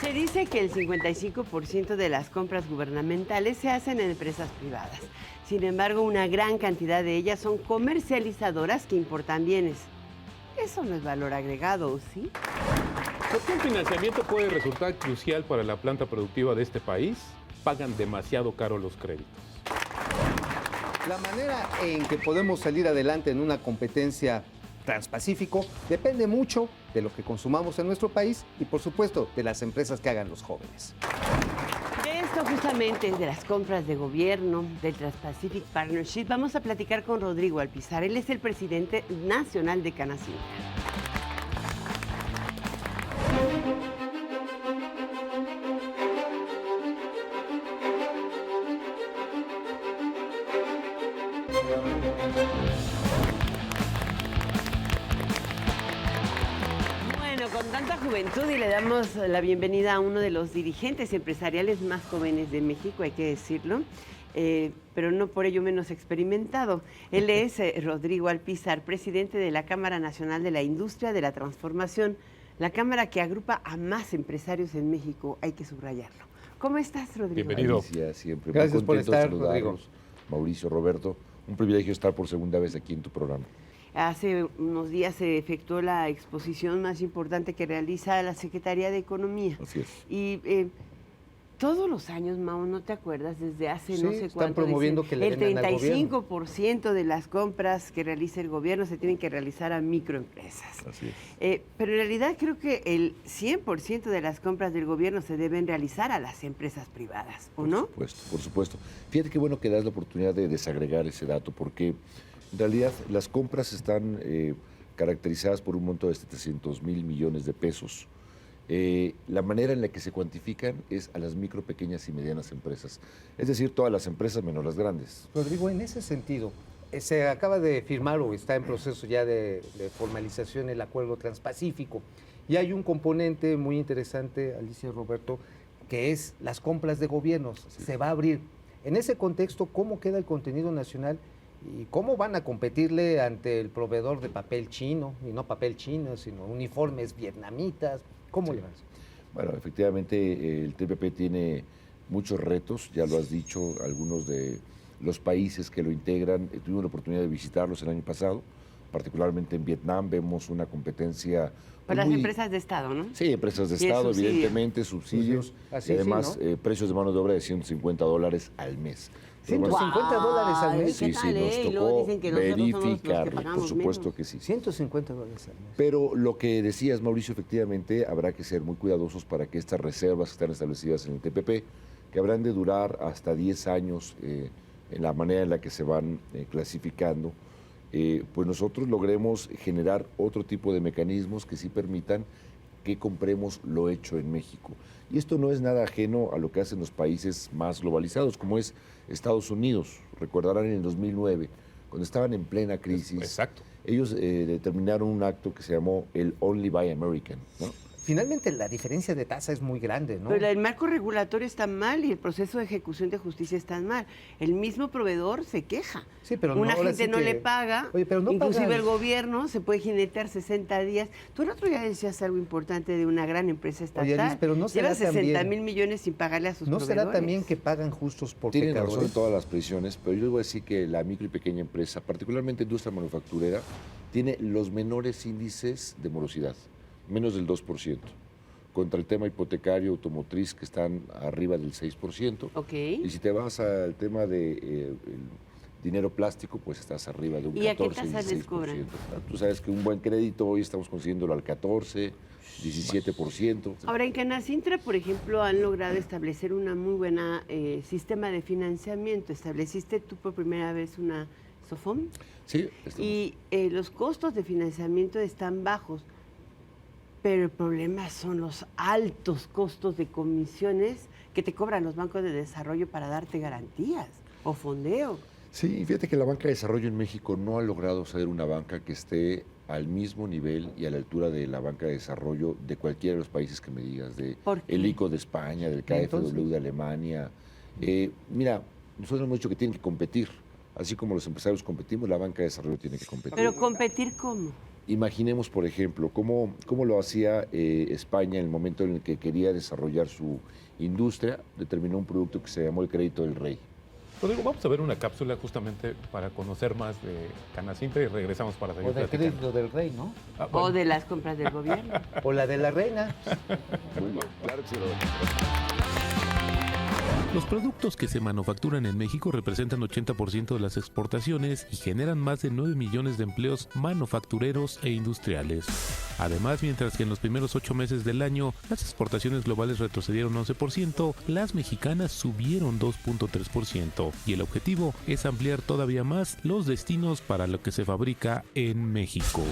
Se dice que el 55% de las compras gubernamentales se hacen en empresas privadas. Sin embargo, una gran cantidad de ellas son comercializadoras que importan bienes. Eso no es valor agregado, ¿sí? ¿Por qué el financiamiento puede resultar crucial para la planta productiva de este país? Pagan demasiado caro los créditos. La manera en que podemos salir adelante en una competencia transpacífico depende mucho de lo que consumamos en nuestro país y, por supuesto, de las empresas que hagan los jóvenes. De esto justamente, de las compras de gobierno, del Trans-Pacific Partnership, vamos a platicar con Rodrigo Alpizar. Él es el presidente nacional de Canacintra. Bueno, con tanta juventud, y le damos la bienvenida a uno de los dirigentes empresariales más jóvenes de México, hay que decirlo, pero no por ello menos experimentado. Él es Rodrigo Alpizar, presidente de la Cámara Nacional de la Industria de la Transformación, la cámara que agrupa a más empresarios en México, hay que subrayarlo. ¿Cómo estás, Rodrigo? Bienvenido. Alicia, siempre Gracias muy por contento estar, de saludarlos. Rodrigo. Mauricio, Roberto, un privilegio estar por segunda vez aquí en tu programa. Hace unos días se efectuó la exposición más importante que realiza la Secretaría de Economía. Así es. Y todos los años, Mau, ¿no te acuerdas? Desde hace Sí, no sé están cuánto. promoviendo dicen, que le el vendan al gobierno. 35% de las compras que realiza el gobierno se tienen que realizar a microempresas. Así es. Pero en realidad creo que el 100% de las compras del gobierno se deben realizar a las empresas privadas, ¿o no? Por supuesto. Fíjate qué bueno que das la oportunidad de desagregar ese dato, porque en realidad las compras están caracterizadas por un monto de 700,000 millones de pesos. La manera en la que se cuantifican es a las micro, pequeñas y medianas empresas. Es decir, todas las empresas menos las grandes. Rodrigo, en ese sentido, se acaba de firmar o está en proceso ya de formalización el acuerdo transpacífico. Y hay un componente muy interesante, Alicia y Roberto, que es las compras de gobiernos. Se va a abrir. En ese contexto, ¿cómo queda el contenido nacional y cómo van a competirle ante el proveedor de papel chino, y no papel chino, sino uniformes vietnamitas? ¿Cómo le vas? Bueno, efectivamente el TPP tiene muchos retos, ya lo has dicho, algunos de los países que lo integran, tuvimos la oportunidad de visitarlos el año pasado, particularmente en Vietnam vemos una competencia... Para las empresas de Estado, ¿no? Sí, empresas de Y el Estado, subsidio. evidentemente, subsidios, Así y además sí, ¿no? precios de mano de obra de $150 al mes. Pero bueno, $150 al mes. ¿Qué Sí, tal, nos Y luego tocó dicen que nosotros somos los que verificar, pagamos por supuesto menos. que sí. $150 al mes. Pero lo que decías, Mauricio, efectivamente habrá que ser muy cuidadosos para que estas reservas que están establecidas en el TPP, que habrán de durar hasta 10 años en la manera en la que se van clasificando, pues nosotros logremos generar otro tipo de mecanismos que sí permitan que compremos lo hecho en México. Y esto no es nada ajeno a lo que hacen los países más globalizados, como es Estados Unidos. Recordarán en el 2009, cuando estaban en plena crisis, Exacto. ellos determinaron un acto que se llamó el Only Buy American, ¿no? Finalmente la diferencia de tasa es muy grande, ¿no? Pero el marco regulatorio está mal y el proceso de ejecución de justicia está mal. El mismo proveedor se queja. Sí, pero Una ahora gente sí no que- le paga, Oye, pero no inclusive pagan. el gobierno se puede jinetear 60 días. Tú el otro día decías algo importante de una gran empresa estatal. Oye, Liz, pero no será Lleva 60 también- mil millones sin pagarle a sus ¿No proveedores. será también que pagan justos por Tienen razón en pecadores? todas las presiones, pero yo les voy a decir que la micro y pequeña empresa, particularmente industria manufacturera, tiene los menores índices de morosidad, menos del 2%, contra el tema hipotecario automotriz que están arriba del 6%. Ok. Y si te vas al tema de el dinero plástico, pues estás arriba de un 14, ¿Y a qué tasa les 16%. cobran? Tú sabes que un buen crédito hoy estamos consiguiéndolo al 14, 17%. Ahora, en Canacintra, por ejemplo, han logrado establecer una muy buena sistema de financiamiento. ¿Estableciste tú por primera vez una SOFOM? Sí, estamos- Y los costos de financiamiento están bajos, pero el problema son los altos costos de comisiones que te cobran los bancos de desarrollo para darte garantías o fondeo. Sí, fíjate que la banca de desarrollo en México no ha logrado ser una banca que esté al mismo nivel y a la altura de la banca de desarrollo de cualquiera de los países que me digas, de ¿Por qué? el ICO de España, del KfW Entonces- de Alemania. Mira, nosotros hemos dicho que tienen que competir. Así como los empresarios competimos, la banca de desarrollo tiene que competir. Pero competir, ¿cómo? Imaginemos, por ejemplo, cómo lo hacía España en el momento en el que quería desarrollar su industria, determinó un producto que se llamó el crédito del rey. Rodrigo, vamos a ver una cápsula justamente para conocer más de Canacintra y regresamos para seguir O del platicando. crédito del rey, ¿no? Ah, bueno. O de las compras del gobierno. O la de la reina. Muy bien, claro que sí. Los productos que se manufacturan en México representan 80% de las exportaciones y generan más de 9 millones de empleos manufactureros e industriales. Además, mientras que en los primeros 8 meses del año las exportaciones globales retrocedieron 11%, las mexicanas subieron 2.3% y el objetivo es ampliar todavía más los destinos para lo que se fabrica en México.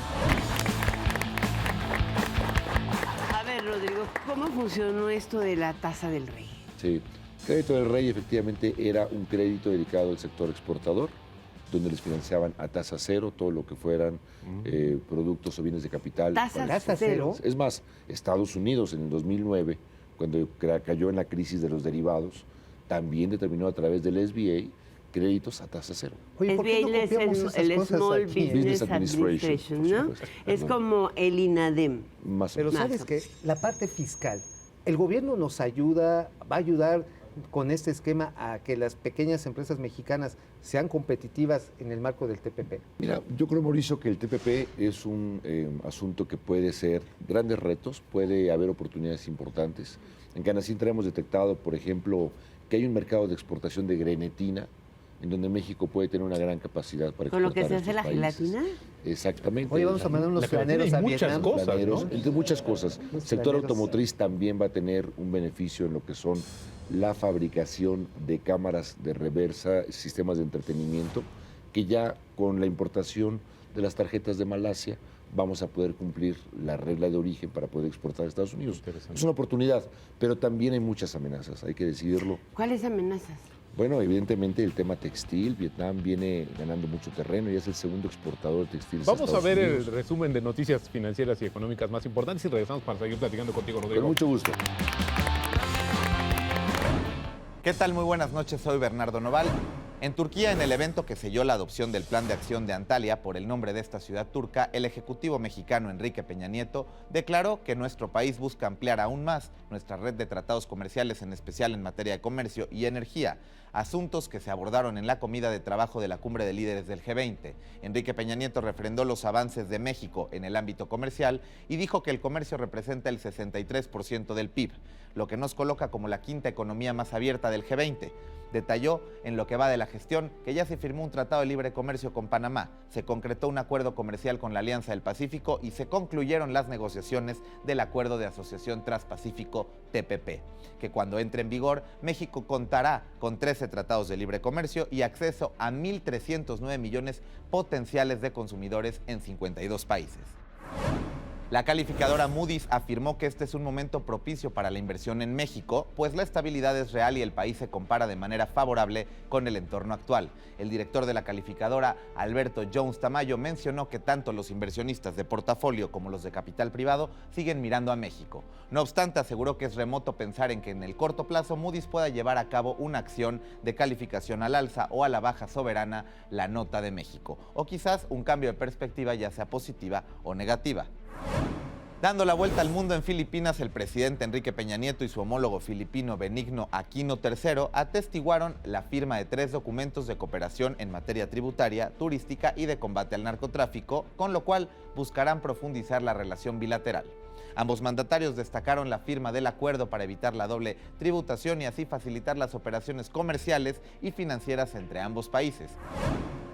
A ver, Rodrigo, ¿cómo funcionó esto de la tasa del rey? Sí. Crédito del Rey efectivamente era un crédito dedicado al sector exportador, donde les financiaban a tasa cero todo lo que fueran productos o bienes de capital. ¿Tasa cero? Es más, Estados Unidos en el 2009, cuando cayó en la crisis de los derivados, también determinó a través del SBA créditos a tasa cero. Oye, ¿por qué no SBA es copiamos esas el cosas Small aquí? Business Business Administration, Administration, por ¿no? supuesto. Es como el INADEM. Más o Pero menos. ¿sabes qué? La parte fiscal. El gobierno nos ayuda, va a ayudar con este esquema a que las pequeñas empresas mexicanas sean competitivas en el marco del TPP. Mira, yo creo, Mauricio, que el TPP es un asunto que puede ser grandes retos, puede haber oportunidades importantes. En Canacintra hemos detectado, por ejemplo, que hay un mercado de exportación de grenetina, en donde México puede tener una gran capacidad para ¿Con lo que exportar se hace a la estos países. gelatina? Exactamente. Oye, vamos a mandar unos La gelatina planeros y a muchas Vietnam. cosas. Planeros, ¿no? entre muchas cosas. El sector planeros. automotriz también va a tener un beneficio en lo que son la fabricación de cámaras de reversa, sistemas de entretenimiento, que ya con la importación de las tarjetas de Malasia vamos a poder cumplir la regla de origen para poder exportar a Estados Unidos. Interesante. Es una oportunidad, pero también hay muchas amenazas, hay que decidirlo. ¿Cuáles amenazas? Bueno, evidentemente el tema textil, Vietnam viene ganando mucho terreno y es el segundo exportador de textiles. Vamos a Estados ver Unidos. el resumen de noticias financieras y económicas más importantes y regresamos para seguir platicando contigo, Con Rodrigo. mucho gusto. ¿Qué tal? Muy buenas noches, soy Bernardo Noval. En Turquía, en el evento que selló la adopción del Plan de Acción de Antalya por el nombre de esta ciudad turca, el ejecutivo mexicano Enrique Peña Nieto declaró que nuestro país busca ampliar aún más nuestra red de tratados comerciales, en especial en materia de comercio y energía, asuntos que se abordaron en la comida de trabajo de la Cumbre de Líderes del G20. Enrique Peña Nieto refrendó los avances de México en el ámbito comercial y dijo que el comercio representa el 63% del PIB, lo que nos coloca como la quinta economía más abierta del G20. Detalló en lo que va de la gestión que ya se firmó un tratado de libre comercio con Panamá, se concretó un acuerdo comercial con la Alianza del Pacífico y se concluyeron las negociaciones del Acuerdo de Asociación Transpacífico TPP, que cuando entre en vigor, México contará con 13 tratados de libre comercio y acceso a 1.309 millones potenciales de consumidores en 52 países. La calificadora Moody's afirmó que este es un momento propicio para la inversión en México, pues la estabilidad es real y el país se compara de manera favorable con el entorno actual. El director de la calificadora, Alberto Jones Tamayo, mencionó que tanto los inversionistas de portafolio como los de capital privado siguen mirando a México. No obstante, aseguró que es remoto pensar en que en el corto plazo Moody's pueda llevar a cabo una acción de calificación al alza o a la baja soberana la nota de México, o quizás un cambio de perspectiva ya sea positiva o negativa. Dando la vuelta al mundo en Filipinas, el presidente Enrique Peña Nieto y su homólogo filipino Benigno Aquino III atestiguaron la firma de 3 documentos de cooperación en materia tributaria, turística y de combate al narcotráfico, con lo cual buscarán profundizar la relación bilateral. Ambos mandatarios destacaron la firma del acuerdo para evitar la doble tributación y así facilitar las operaciones comerciales y financieras entre ambos países.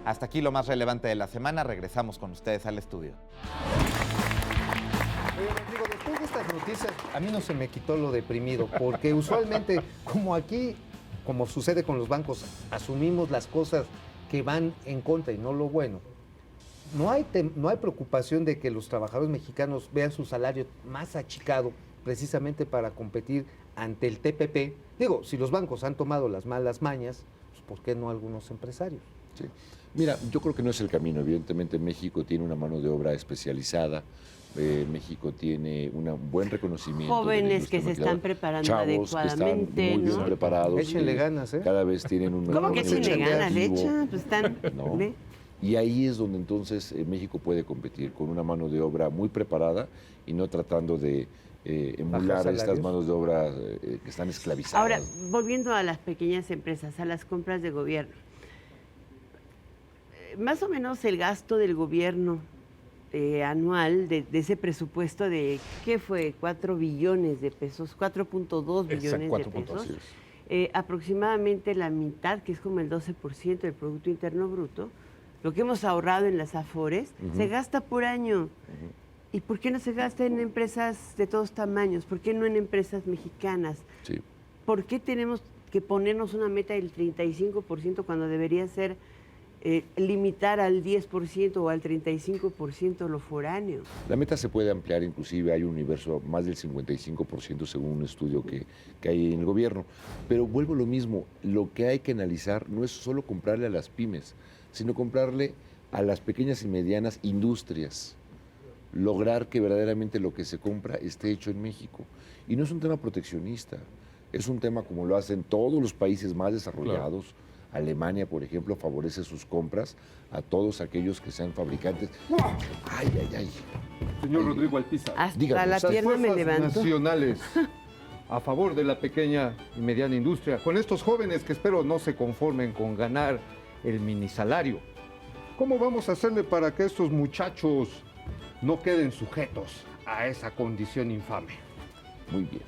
Hasta aquí lo más relevante de la semana, regresamos con ustedes al estudio. Oye, Rodrigo, después de estas noticias, a mí no se me quitó lo deprimido, porque usualmente, como aquí, como sucede con los bancos, asumimos las cosas que van en contra y no lo bueno. No hay preocupación de que los trabajadores mexicanos vean su salario más achicado precisamente para competir ante el TPP. Digo, si los bancos han tomado las malas mañas, pues ¿por qué no algunos empresarios? Sí. Mira, yo creo que no es el camino. Evidentemente México tiene una mano de obra especializada. México tiene un buen reconocimiento. Jóvenes que se están preparando chavos adecuadamente, que están muy bien ¿no? preparados. Échenle ganas, ¿eh? Cada vez tienen un ¿Cómo mejor que nivel échenle ganas? educativo. Echa, pues están... No. ¿ve? Y ahí es donde entonces México puede competir, con una mano de obra muy preparada y no tratando de emular estas manos de obra que están esclavizadas. Ahora, volviendo a las pequeñas empresas, a las compras de gobierno, más o menos el gasto del gobierno anual de ese presupuesto de, ¿qué fue? 4 billones de pesos, 4.2 billones de pesos. Aproximadamente la mitad, que es como el 12% del Producto Interno Bruto, lo que hemos ahorrado en las AFORES, se gasta por año. ¿Y por qué no se gasta en empresas de todos tamaños? ¿Por qué no en empresas mexicanas? Sí. ¿Por qué tenemos que ponernos una meta del 35% cuando debería ser limitar al 10% o al 35% lo foráneo? La meta se puede ampliar, inclusive hay un universo más del 55% según un estudio que hay en el gobierno. Pero vuelvo a lo mismo, lo que hay que analizar no es solo comprarle a las pymes, sino comprarle a las pequeñas y medianas industrias. Lograr que verdaderamente lo que se compra esté hecho en México. Y no es un tema proteccionista, es un tema como lo hacen todos los países más desarrollados. Claro. Alemania, por ejemplo, favorece sus compras a todos aquellos que sean fabricantes. ¡Ay, ay, ay! Señor Rodrigo Alpizar. Hasta dígame, la pierna me levanto. Nacionales a favor de la pequeña y mediana industria, con estos jóvenes que espero no se conformen con ganar el minisalario. ¿Cómo vamos a hacerle para que estos muchachos no queden sujetos a esa condición infame? Muy bien.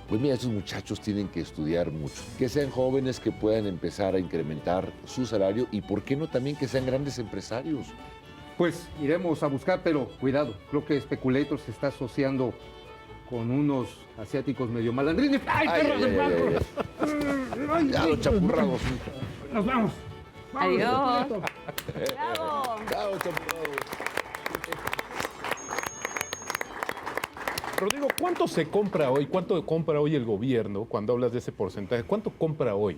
Pues mira, estos muchachos tienen que estudiar mucho, que sean jóvenes que puedan empezar a incrementar su salario y por qué no también que sean grandes empresarios. Pues iremos a buscar, pero cuidado, creo que Speculator se está asociando con unos asiáticos medio malandrines. ¡Ay, perros de blanco! Ya los chapurrados. Nos vamos. Adiós. ¡Bravo! Chao, chapurrados. Rodrigo, ¿cuánto se compra hoy? ¿Cuánto compra hoy el gobierno cuando hablas de ese porcentaje? ¿Cuánto compra hoy?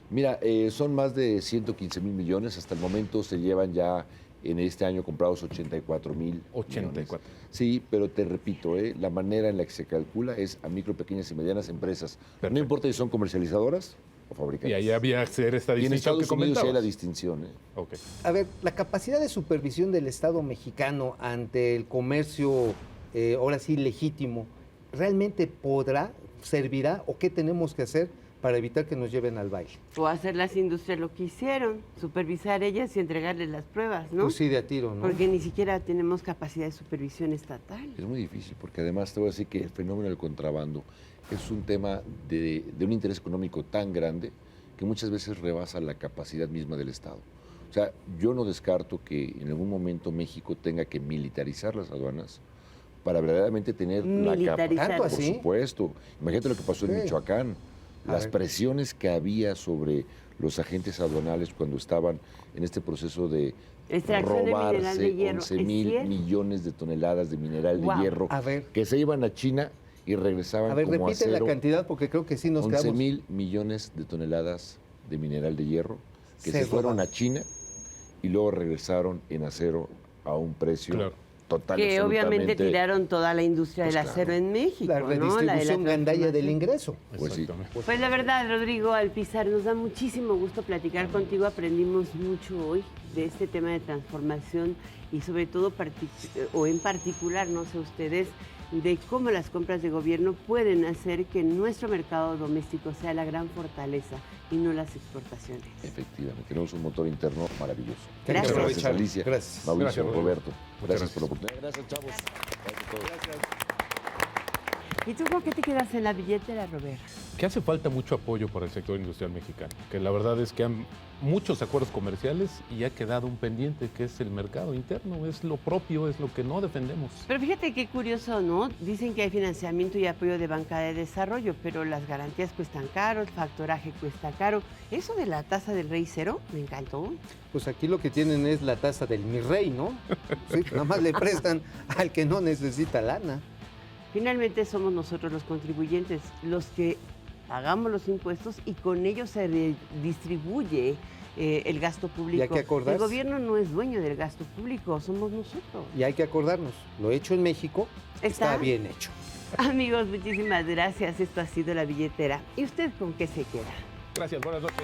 Mira, son más de 115 mil millones. Hasta el momento se llevan ya en este año comprados 84 mil. 84. Sí, pero te repito, la manera en la que se calcula es a micro, pequeñas y medianas empresas. Perfecto. No importa si son comercializadoras o fabricantes. Y ahí había que hacer esta distinción que comentabas. Y en Estados Unidos sí hay la distinción. Okay. A ver, la capacidad de supervisión del Estado mexicano ante el comercio, ahora sí legítimo, ¿realmente podrá, servirá o qué tenemos que hacer para evitar que nos lleven al baile? O hacer las industrias lo que hicieron, supervisar ellas y entregarles las pruebas, ¿no? Pues sí, de a tiro, ¿no? Porque ni siquiera tenemos capacidad de supervisión estatal. Es muy difícil, porque además te voy a decir que el fenómeno del contrabando es un tema de un interés económico tan grande que muchas veces rebasa la capacidad misma del Estado. O sea, yo no descarto que en algún momento México tenga que militarizar las aduanas para verdaderamente tener la capacidad, por supuesto. Imagínate lo que pasó en Michoacán, las presiones que había sobre los agentes aduanales cuando estaban en este proceso de robarse 11 mil millones de toneladas de mineral de hierro que se iban a China y regresaban como acero. Repite la cantidad porque creo que sí nos 11 mil millones de toneladas de mineral de hierro que se fueron a China y luego regresaron en acero a un precio total. Que obviamente tiraron toda la industria del acero en México. La redistribución gandalla del ingreso. Pues sí. Pues la verdad, Rodrigo Alpizar, nos da muchísimo gusto platicar contigo. Aprendimos mucho hoy de este tema de transformación y sobre todo, o en particular, no sé ustedes, de cómo las compras de gobierno pueden hacer que nuestro mercado doméstico sea la gran fortaleza y no las exportaciones. Efectivamente, tenemos un motor interno maravilloso. Gracias. Gracias, Alicia. Gracias. Mauricio, Gracias, Roberto. Gracias por la gracias. oportunidad. Gracias, chavos. Gracias a todos. ¿Y tú con qué te quedas en la billetera, Robert? Que hace falta mucho apoyo para el sector industrial mexicano, que la verdad es que han muchos acuerdos comerciales y ha quedado un pendiente que es el mercado interno, es lo propio, es lo que no defendemos. Pero fíjate qué curioso, ¿no? Dicen que hay financiamiento y apoyo de banca de desarrollo, pero las garantías cuestan caro, el factoraje cuesta caro. Eso de la tasa del rey cero, me encantó. Pues aquí lo que tienen es la tasa del mi rey, ¿no? Sí, nada más le prestan al que no necesita lana. Finalmente somos nosotros los contribuyentes, los que pagamos los impuestos y con ellos se distribuye el gasto público. Y hay que acordarse. El gobierno no es dueño del gasto público, somos nosotros. Y hay que acordarnos, lo hecho en México está bien hecho. Amigos, muchísimas gracias. Esto ha sido La Billetera. ¿Y usted con qué se queda? Gracias, buenas noches.